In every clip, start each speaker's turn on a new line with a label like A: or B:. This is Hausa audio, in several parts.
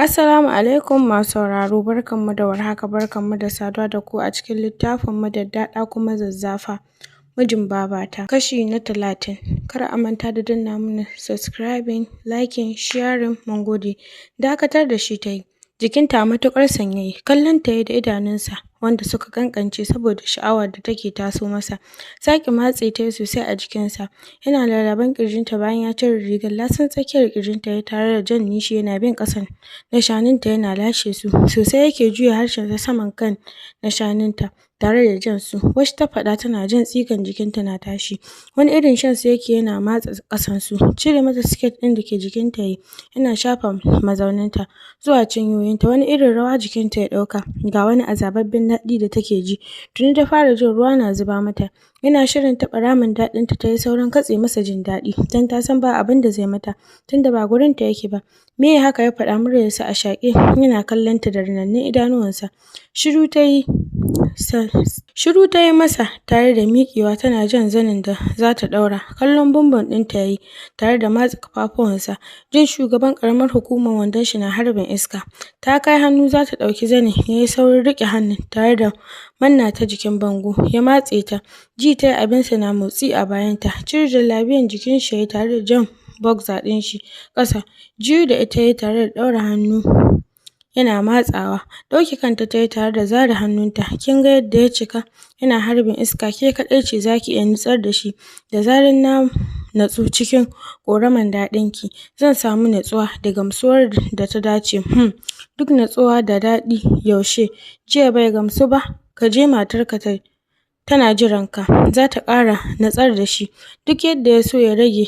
A: Assalamu alaikum masu sauraro, barkanmu da warhaka, barkanmu da saduwa da ku a cikin littafinmu daddaɗa kuma zazzafa Mijin Babata, kashi na 30. Kar a manta da danna mana subscribing, liking, sharing, mun gode. Dakatar da shi ta yi. Jikinta matuƙar sanyaye, kallon ta yi da idanunsa wanda suka kankance saboda sha'awar da take taso masa. Sake matse ta yi sosai a jikinsa, yana lalaban ƙirjinta bayan ya cire rigar. Lasan tsakiyar ƙirjinta ya tare da jan nishi yana bin ƙasan na shanunta yana lashe su. Sosai yake juya harshensa saman kan na shanunta tare da jan su. Wasu ta faɗa tana jin tsikan jikinta na tashi. Wani irin shan su yake yana matsa ƙasan su. Cire mata siket ɗin da ke jikinta yi, yana shafa mazauninta zuwa cinyoyinta. Wani irin rawa jikinta ya ɗauka, ga wani azababben daɗi da take ji. Tuni ta fara jin ruwa na zuba mata. Yana shirin taɓa ramin daɗinta ta yi saurin katse masa jin daɗi, don ta san ba abin da zai mata, tunda ba gurinta yake ba. Me haka, ya faɗa, muryarsa a shaƙe, yana kallon ta da rinannun idanuwansa. Shiru ta yi masa tare da miƙewa tana jan zanin da za ta ɗaura. Kallon bumbum ɗinta ya yi tare da matsa ƙafafuwansa. Jin shugaban ƙaramar hukumar wandon shi na harbin iska. Ta kai hannu za ta ɗauki zanin, ya yi saurin riƙe hannun tare da manna ta jikin bango, ya matse ta. Ji ta yi abinsa na motsi a bayanta. Cire jallabiyan jikin shi ya yi tare da jan boxer ɗin shi ƙasa. Juyo da ita yi tare da ɗaura hannu yana matsawa. Ɗauke kanta ta yi tare da zare hannunta. Kin ga yadda ya cika? Yana harbin iska, ke kaɗai ce za ki iya nutsar da shi. Da zarar na natsu cikin ƙoraman daɗinki, zan samu natsuwa da gamsuwar da ta dace. Duk natsuwa da daɗi yaushe? Jiya bai gamsu ba? Ka je, matarka tana jiranka, za ta ƙara natsar da shi. Duk yadda ya so ya rage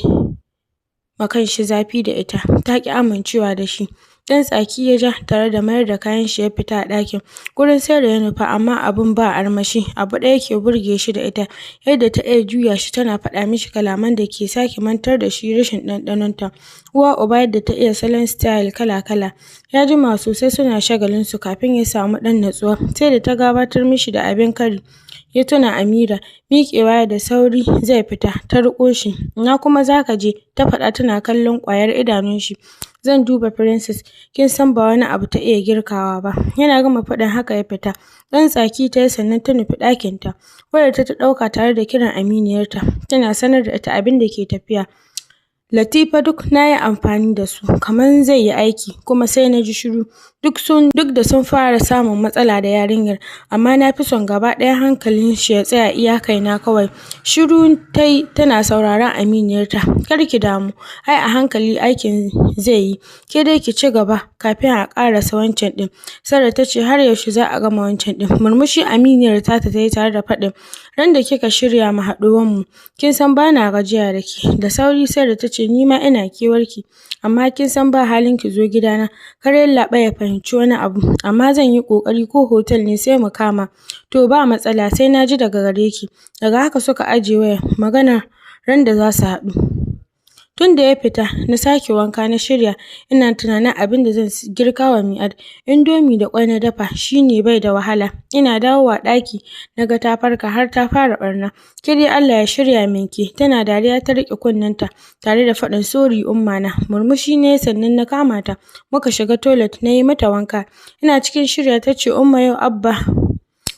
A: ma kanshi zafi da ita, ta ƙi amincewa da shi. Ɗan tsaki ya ja tare da mayar da kayan shi ya fita a ɗakin. Gurin sayar da ya nufa, amma abun ba armashi. Abu ɗaya ke burge shi da ita, yadda ta iya juya shi tana faɗa mishi kalaman da ke sake mantar da shi rashin ɗanɗanonta. Uwa uba yadda ta iya salon style kala-kala. Ya jima sosai suna shagalin su kafin ya samu ɗan natsuwa. Sai da ta gabatar mishi da abin kari, ya tuna Amira. Miƙewa da sauri zai fita, ta riƙo shi. Ina kuma za ka je? Ta faɗa tana kallon ƙwayar idanun shi. Zan duba Princess, kin san ba wani abu ta iya girkawa ba. Yana gama faɗin haka ya fita. Ɗan tsaki ta yi sannan ta nufi ɗakinta. Wayarta ta ɗauka tare da kiran aminiyarta, tana sanar da ita abin da ke tafiya. Latifa, duk na yi amfani da su kamar zai yi aiki, kuma sai na ji shiru. Duk da sun fara samun matsala da yarinyar, amma na fi son gaba ɗaya hankalin shi ya tsaya iya kaina kawai. Shiru ta yi tana sauraron aminiyarta. Kar ki damu, ai a hankali aikin zai yi. Ke dai ki ci gaba kafin a ƙarasa wancan ɗin. Sarah ta ce, har yaushe za a gama wancan ɗin? Murmushi aminiyar ta yi tare da faɗin, ran da kika shirya mu haɗuwanmu, kin san ba na gajiya da ke. Da sauri Sarah ta ce, ni ma ina kewarki, amma kin san ba halin ki zo gidana. Kar yallaɓa ya fahimci wani abu, amma zan yi ƙoƙari, ko hotel ne sai mu kama. To ba matsala, sai na ji daga gare ki. Daga haka suka ajiye wayar, maganar ran da za su haɗu. Tun da ya fita, na sake wanka na shirya, ina tunanin abin da zan girka wa Mi'ad. Indomi da ƙwai na dafa, shi ne bai da wahala. Ina dawowa ɗaki, na ga ta farka har ta fara ɓarna. Ke dai Allah ya shirya minki. Tana dariya ta riƙe kunnenta tare da faɗin, sori umma na. Murmushi ne sannan na kama ta. Muka shiga toilet, na yi mata wanka. Ina cikin shirya ta ce, umma yau Abba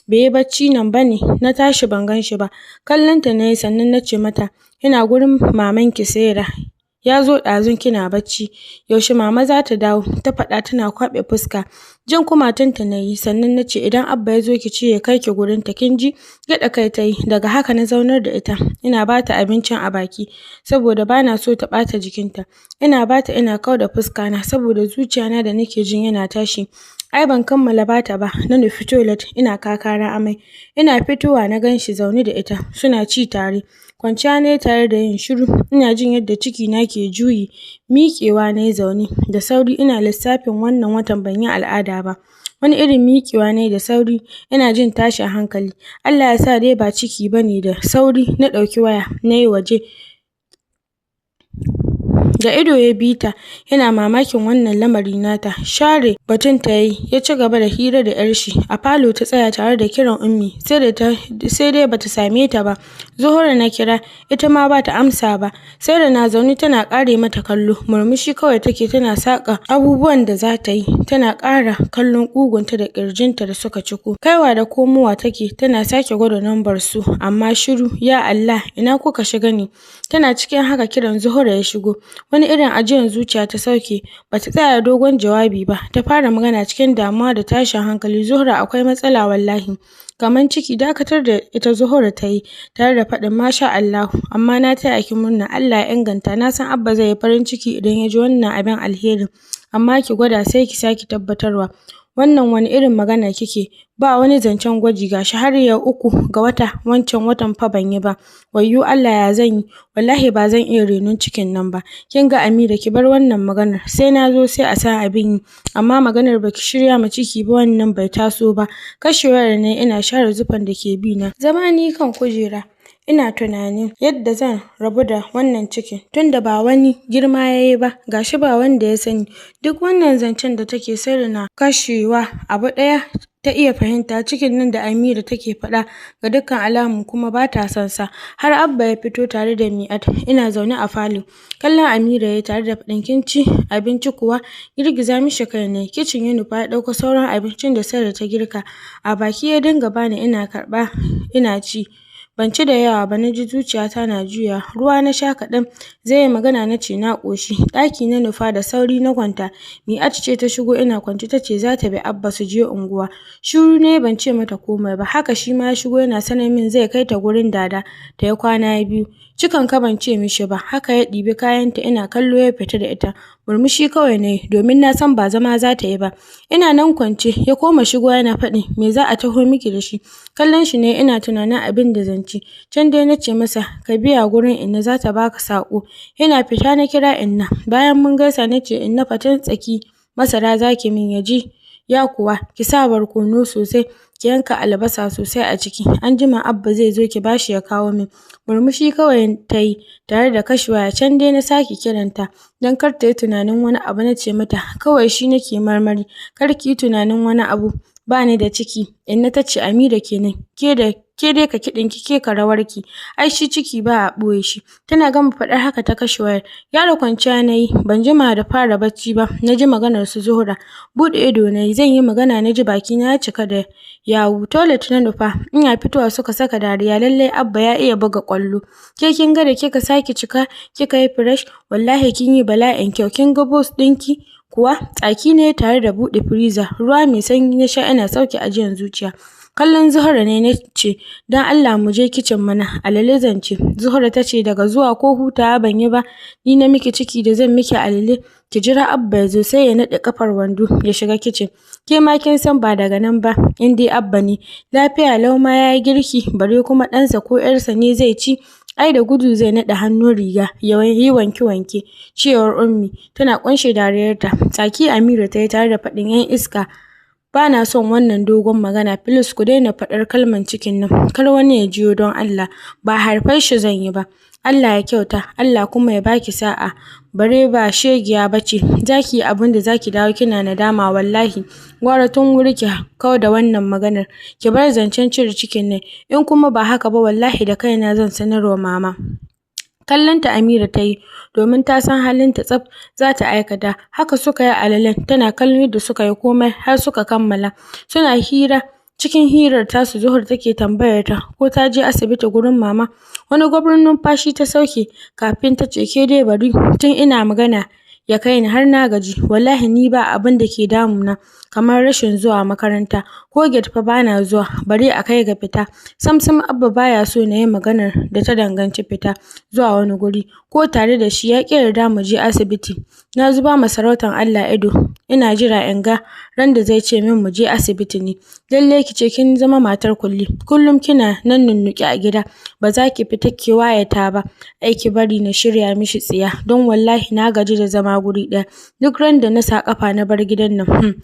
A: bai yi bacci nan ba ne? Na tashi ban gan shi ba. Kallonta na yi sannan na ce mata, yana gurin mamanki Sera. Ya zo ɗazun kina bacci. Yaushe mama za ta dawo? Ta faɗa tana kwaɓe fuska. Jan kumatunta na yi sannan na ce, idan Abba ya zo ki ce ya kai ki gurinta, kin ji? Gyaɗa kai ta yi. Daga haka na zaunar da ita. Ina ba ta abincin a baki saboda ba na so ta ɓata jikinta. Ina ba ta ina kau da fuskana saboda zuciyana da nake jin yana tashi. Ai ban kammala bata ba, na nufi toilet ina kakara amai. Ina fitowa na gan shi zaune da ita, suna ci tare. Kwanciya ne tare da yin shiru, ina jin yadda ciki na ke juyi. Miƙewa na yi zaune, da sauri ina lissafin wannan watan ban yi al'ada ba. Wani irin miƙewa ne da sauri, ina jin tashin hankali. Allah ya sa dai ba ciki ba ne. Da sauri na ɗauki waya, na yi waje. Da ido ya bi ta yana mamakin wannan lamari nata. Share batun ta yi ya ci gaba da hira da yar shi. A falo ta tsaya tare da kiran Ummi sai dai bata same ta ba. Zuhura na kira ita ma bata amsa ba. Sai da na zaune tana kare mata kallo. Murmushi kawai take tana saka abubuwan da za ta yi. Tana ƙara kallon ƙugunta da ƙirjinta da suka ciko. Kaiwa da komowa take tana sake gwada lambar su amma shiru. Ya Allah ina kuka shiga ne? Tana cikin haka kiran Zuhura ya shigo. Wani irin ajiyar zuciya ta sauke. Bata tsaya dogon jawabi ba. Ta fara magana cikin damuwa da tashin hankali. Zuhura akwai matsala wallahi. Kaman ciki dakatar da ita Zuhura ta yi tare da faɗin masha Allahu amma na taya ki murna Allah ya inganta na san Abba zai yi farin ciki idan ya ji wannan abin alherin amma ki gwada sai ki sake tabbatarwa. Wannan wani irin magana kike? Ba wani zancen gwaji gashi har yau 3 ga wata wancan watan fa ban yi ba. Wayyo Allah ya zan yi? Wallahi ba zan iya renon cikin nan ba. Kin ga Amira ki bar wannan maganar. Sai na zo sai a sa abin yi. Amma maganar baki shirya ma ciki ba wannan bai taso ba. Kashewar ne ina share zufan da ke bi na. Zama ni kan kujera. Ina tunanin yadda zan rabu da wannan cikin tunda ba wani girma yayi ba gashi ba wanda ya sani. Duk wannan zancen da take sirri na kashewa abu ɗaya ta iya fahimta cikin nan da Amira take faɗa ga dukkan alamu kuma ba ta son sa. Har Abba ya fito tare da Mi'at ina zaune a falo. Kallon Amira yayi tare da faɗin kin ci abinci kuwa girgiza mishi kai ne. Kicin ya nufa ya ɗauko sauran abincin da Sarah ta girka. A baki ya dinga bani ina karɓa ina ci. Ban ci da yawa ba na ji zuciyata na juya. Ruwa na sha kaɗan. Zai yi magana na ce na ƙoshi. Ɗaki na nufa da sauri na kwanta. Mi'at ce ta shigo ina kwance ta ce za ta bi Abba su je unguwa. Shiru ne ban ce mata komai ba. Haka shi ma ya shigo yana sanar min zai kai ta gurin dada ta yi kwana 2. Cikan ka ban ce mishi ba. Haka ya ɗibi kayanta ina kallo ya fita da ita. Murmushi kawai ne domin na san ba zama za ta yi ba. Ina nan kwance ya koma shigo yana faɗi me za a taho miki da shi. Kallon shi ne ina tunanin abin da zan ci. Can dai na ce masa ka biya gurin inna za ta baka saƙo. Yana fita na kira inna. Bayan mun gaisa na ce inna fatan tsaki masara zaki min ya ji. Ya kuwa ki sa barkono sosai ki yanka albasa sosai a ciki. Anjima Abba zai zo ki bashi ya kawo min. Murmushi kawai ta yi tare da kashewa. Can dai na sake kiranta don kar ta yi tunanin wani abu na ce mata kawai shi nake marmari kar ki yi tunanin wani abu. Ba ni da ciki. Inna ta ce Amira kenan. Ke dai ka kiɗinki ke ka rawarki. Ai shi ciki ba a ɓoye shi. Tana gama faɗar haka ta kashe wayar. Yaro kwanciya na yi. Ban jima da fara bacci ba. Na ji maganar su Zuhura. Buɗe ido na yi. Zan yi magana na ji bakina ya cika da yawu. Toilet na nufa. Ina fitowa suka saka dariya. Lallai Abba ya iya buga ƙwallo. Ke kin ga da kika sake cika kika yi fresh. Wallahi kin yi bala'in kyau. Kin ga boss ɗinki kuwa? Tsaki ne tare da buɗe freezer. Ruwa mai sanyi na sha ina sauke ajiyan zuciya. Kallon Zuhura ne na ce, don Allah mu je kicin mana, alale zance. Zuhura ta ce daga zuwa ko hutawa ban yi ba, ni na miki ciki da zan miki alale. Ki jira Abba ya zo sai ya naɗe kafar wando ya shiga kicin. Ke ma kin san ba daga nan ba, in dai Abba ne. Lafiya lau ma ya yi girki, bare kuma ɗansa ko ‘yarsa ne zai ci. Ai da gudu zai naɗe hannun riga ya yi wanke-wanke. Cewar Ummi tana ƙunshe dariyarta. Tsaki Amira ta yi tare da faɗin 'yan iska. Ba na son wannan dogon magana. Please ku daina faɗar kalman cikin nan. Kar wani ya jiyo don Allah. Ba harfar shi zan yi ba. Allah ya kyauta. Allah kuma ya baki sa'a. Bare ba shegiya bace. Zaki yi abin da zaki dawo kina nadama wallahi. Gwara tun wuri ki kau da wannan maganar. Ki bar zancen cire cikin nan. In kuma ba haka ba wallahi da kaina zan sanarwa mama. Kallonta Amira ta yi domin ta san halinta tsaf za ta aikata. Haka suka yi alalen tana kallon yadda suka yi komai har suka kammala. Suna hira. Cikin hirar tasu Zuhur take tambayar ta ko ta je asibiti gurin mama. Wani gwabrin numfashi ta sauke kafin ta ce ke dai bari tun ina magana ya kai ni har na gaji. Wallahi ni ba abin da ke damuna kamar rashin zuwa makaranta. Ko gate fa bana zuwa bare a kai ga fita. Samsam Abba baya so na yi maganar da ta danganci fita zuwa wani guri ko tare da shi ya ƙi yarda mu je asibiti. Na zuba masarautar Allah ido ina jira in ga ran da zai ce min mu je asibiti ne. Lalle ki ce kin zama matar kulli. Kullum kina nan nunnuki a gida. Ba za ki fita ki wayata ba. Ai ki bari na shirya mishi tsiya don wallahi na gaji da zama guri ɗaya. Duk ran da na sa kafa na bar gidan nan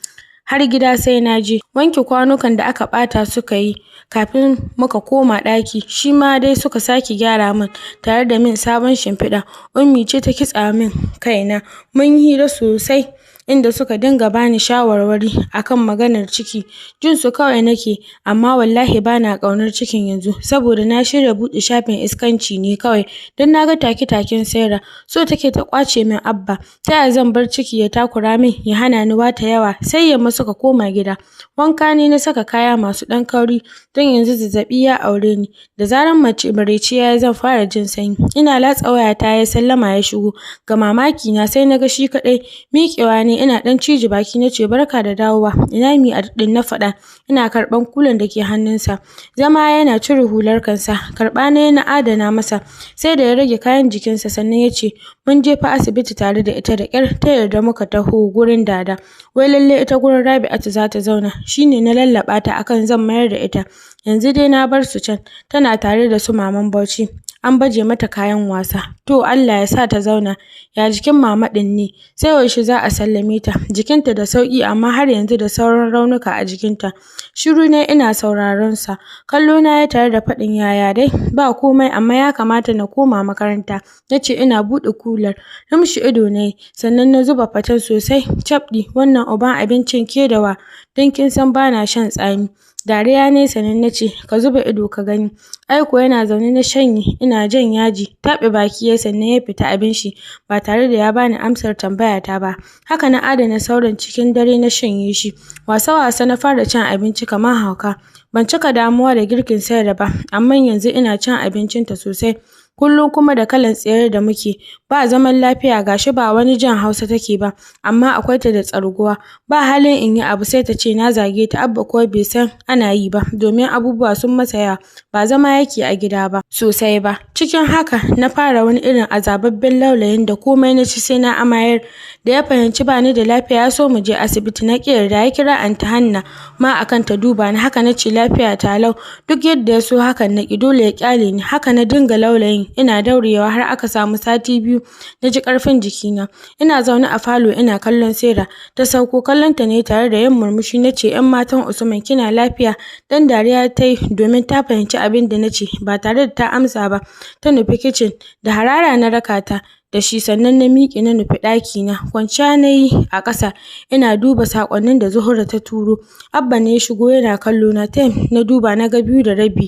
A: har gida sai na je. Wanke kwanukan da aka ɓata suka yi kafin muka koma ɗaki, shi ma dai suka sake gyara min tare da min sabon shimfiɗa. Ummi ce ta kitsa min kaina. Mun yi hira sosai inda suka dinga bani shawarwari akan maganar ciki. Jin su kawai nake, amma wallahi bana ƙaunar cikin yanzu saboda na shirya buɗe shafin iskanci ne kawai don na ga take-taken Saira. So take ta ƙwace min Abba. Ta yaya zan bar ciki ya takura min ya hana ni wata yawa? Sai yamma suka koma gida. Wanka ne na saka kaya masu ɗan kauri don yanzu zazzaɓi ya aure ni. Da zaran maraice ya yi zan fara jin sanyi. Ina latsa wayata ya sallama ya shigo. Ga mamaki na sai na ga shi kaɗai. Miƙewa ne ina ɗan cije baki na ce barka da dawowa. Ina mi a ɗin na faɗa. Ina karɓan kulan da ke hannunsa. Zama yana cire hular kansa. Karɓa ne na adana masa. Sai da ya rage kayan jikinsa sannan ya ce mun je fa asibiti tare da ita da ƙyar ta yarda muka taho gurin Dada. Wai lalle ita gurin Rabi'atu za ta zauna. Shine na lallaɓa ta akan zan mayar da ita. Yanzu dai na bar su can. Tana tare da su maman Bauchi. An baje mata kayan wasa. To Allah ya sa ta zauna. Ya jikin mama ɗin ne? Sai yaushe za a sallame ta? Jikinta da sauƙi amma har yanzu da sauran raunuka a jikinta. Shiru ne ina sauraron sa. Kallo na ya tare da faɗin yaya dai? Ba komai amma ya kamata na koma makaranta. Nace ina buɗe kular. Rumshi ido ne sannan na zuba fatan sosai. Cabɗi wannan uban abincin ke da wa? Don kin san bana shan tsami. Dariya ne sannan na ce ka zuba ido ka gani. Aiko yana zaune na shanye ina jan yaji. Taɓe baki ya sannan ya fita abin shi ba tare da ya bani amsar tambayata ba. Haka na adana sauran cikin dare na shanye shi. Wasa-wasa na fara cin abinci kamar hauka. Ban cika damuwa da girkin Saira ba, amma yanzu ina cin abincinta sosai. Kullum kuma da kalan tsayar da muke. Ba zaman lafiya gashi ba wani jan Hausa take ba, amma akwai ta da tsarguwa. Ba halin in yi abu sai ta ce na zage ta. Abba kuwa bai san ana yi ba domin abubuwa sun masa yawa. Ba zama yake a gida ba sosai ba. Cikin haka na fara wani irin azababben laulayin da komai na ci sai na amayar. Da ya fahimci ba ni da lafiya ya so mu je asibiti na ƙi yarda ya kira Anty Hanna ma akan ta duba ni. Haka na ce lafiya ta lau. Duk yadda ya so hakan na ƙi dole ya ƙyale ni. Haka na dinga laulayin ina daurewa har aka samu sati biyu na ji ƙarfin jikina. Ina zaune a falo ina kallon Saira. Ta sauko kallonta ne tare da yin murmushi. Na ce ‘yan matan Usman kina lafiya? Dan dariya ta yi domin ta fahimci abin da na ce ba tare da ta amsa ba. Ta nufi kicin da harara na raka ta da shi sannan na miƙe na nufi ɗakina. Kwanciya na yi a ƙasa ina duba saƙonnin da Zuhura ta turo. Abba ne ya shigo yana kallo na. Time na duba na ga 2:30.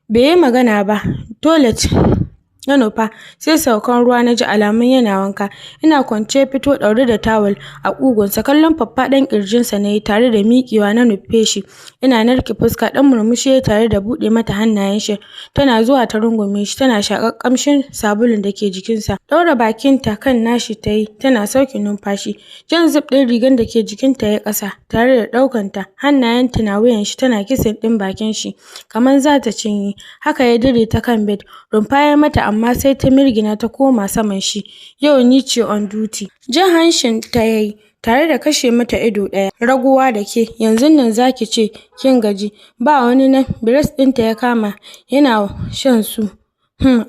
A: Bai yi magana ba. Toilet na nufa sai saukan ruwa na ji alamun yana wanka. Ina kwance fito ɗaure da tawul a ƙugunsa. Kallon faffaɗan ƙirjinsa na yi tare da miƙewa na nufe shi. Ina narke fuska ɗan murmushi tare da buɗe mata hannayen shi. Tana zuwa ta rungume shi tana shaƙar ƙamshin sabulun da ke jikinsa. Ɗaura bakinta kan nashi ta yi tana sauke numfashi. Jan zip ɗin rigan da ke jikinta ya ƙasa tare da ɗaukanta. Hannayenta na wuyan shi tana kisan ɗin bakin shi kamar za ta cinye. Haka ya dire ta kan bed. Rumfa ya mata amma sai ta mirgina ta koma saman shi. Yau ni ce on duty. Jan hanshin ta yayi tare da kashe mata ido ɗaya. Raguwa da ke yanzu nan zaki ce kin gaji. Ba wani nan breast ɗinta ya kama yana shan su.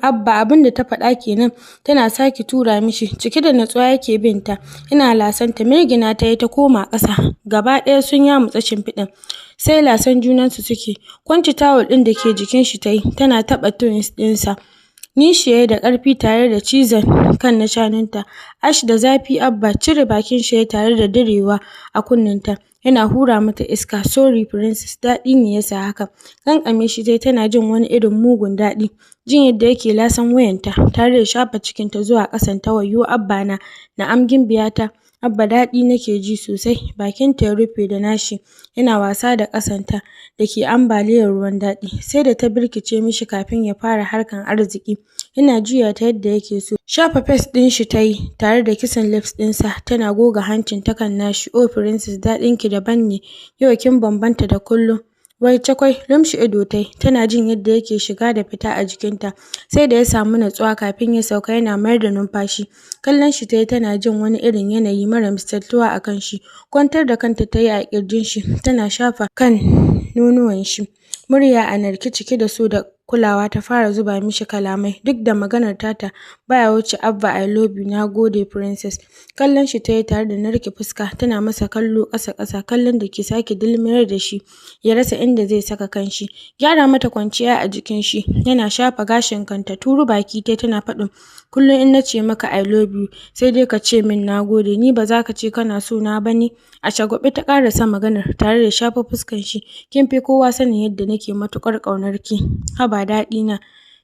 A: Abba abin da ta faɗa kenan. Tana sake tura mishi cike da natsuwa yake binta. Ina lasanta mirgina ta yi ta koma ƙasa. Gaba ɗaya sun yamutsa shimfiɗin. Sai lasan junansu suke. Kwanci tawul ɗin da ke jikin shi ta yi tana taɓa twins ɗinsa. Nishiye da ƙarfi tare da cizon kan na shanunta. Ash da zafi Abba cire bakin shi tare da direwa a kunninta. Yana hura mata iska. Sorry princess, daɗi ne yasa haka. Kankame shi dai tana jin wani irin mugun daɗi. Jin yadda yake lasan wayanta tare da shafa cikinta zuwa ƙasan ta. Wayyo Abba na na'am gimbiyata. Abba daɗi nake ji sosai. Bakinta ya rufe da nashi. Yana wasa da ƙasanta da ke ambaliyar ruwan daɗi. Sai da ta birkice mishi kafin ya fara harkan arziki. Yana juya ta yadda yake so. Shafa face ɗin shi ta yi tare da kisan lips ɗinsa. Tana goga hancin ta kan nashi. Oh princess daɗinki daban ne. Yau kin bambanta da kullum. Wai cakwai lumshi ido tai tana jin yadda yake shiga da fita a jikinta. Sai da ya samu natsuwa kafin ya sauka yana mayar da numfashi. Kallon shi tayi tana jin wani irin yanayi mara misaltuwa a kan shi. Kwantar da kanta tayi a ƙirjin shi tana shafa kan nonuwan shi. Murya a narke cike da so da kulawa ta fara zuba mishi kalamai duk da maganar tata baya wuce Abba I love you na gode princess. Kallon shi ta yi tare da narke fuska tana masa kallo ƙasa-ƙasa kallon da ke sake dulmiyar da shi ya rasa inda zai saka kanshi. Gyara mata kwanciya a jikin shi yana shafa gashin kanta turu baki tai tana faɗin kullum in nace maka I love you sai dai ka ce min na gode ni ba za ka ce kana so na bane. A shagwaɓe ta ƙarasa maganar tare da shafa fuskan shi. Kin fi kowa sanin yadda nake matuƙar ƙaunar ki. Haba daɗi na.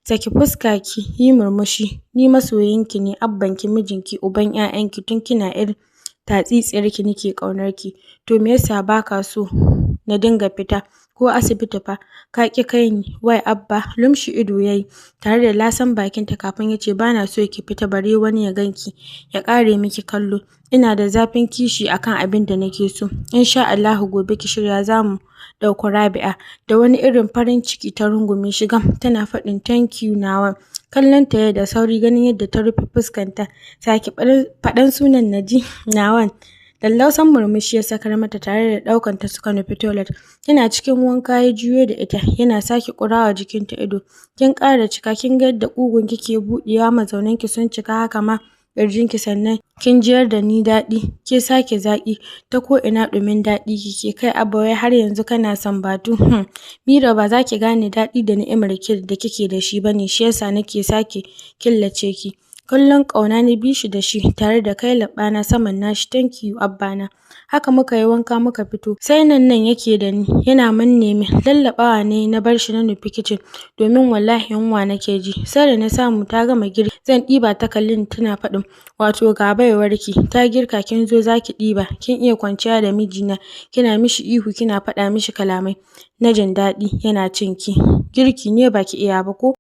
A: Saki fuska ki yi murmushi. Ni masoyinki ne abbanki mijinki uban 'ya'yanki tun kina irin tatsitsiyarki nake ƙaunar ki. To me yasa baka so na dinga fita ko asibiti fa ka ƙi kai ni wai Abba lumshi ido yayi tare da lasan bakinta kafin ya ce bana so ki fita bare wani ya ganki ya ƙare miki kallo. Ina da zafin kishi akan abin da nake so. Insha Allahu gobe ki shirya zamu ɗauko Rabi'a da wani irin farin ciki ta rungume shi gam tana faɗin thank you nawa. Kallon ta yayi da sauri ganin yadda ta rufe fuskanta sake faɗan sunan Naji nawan. Lallausan murmushi ya sakar mata tare da ɗaukan ta suka nufi toilet. Yana cikin wanka ya juyo da ita yana sake ƙurawa jikinta ido. Kin ƙara cika kin ga yadda ƙugun kike buɗewa mazaunan ki sun cika haka ma ƙirjinki sannan kin jiyar da ni daɗi ke sake zaƙi ta ko ina ɗumin daɗi kike kai Abba wai har yanzu kana sambatu. Mira ba za ki gane daɗi da ni'imar ki da kike da shi bane shi yasa nake sake killace ki. Kallon ƙauna na bi shi da shi tare da kai laɓana saman nashi thank you Abbana. Haka muka yi wanka muka fito sai nan yake da ni yana manne min lallaɓawa ne na bar shi na nufi kicin domin wallahi yunwa nake ji sai da na samu ta gama girki zan ɗiba ta kallin tana faɗin wato ga baiwarki ta girka kin zo zaki ɗiba kin iya kwanciya da mijina kina mishi ihu kina faɗa mishi kalamai na jin daɗi yana cin ki girki ne baki iya ba ko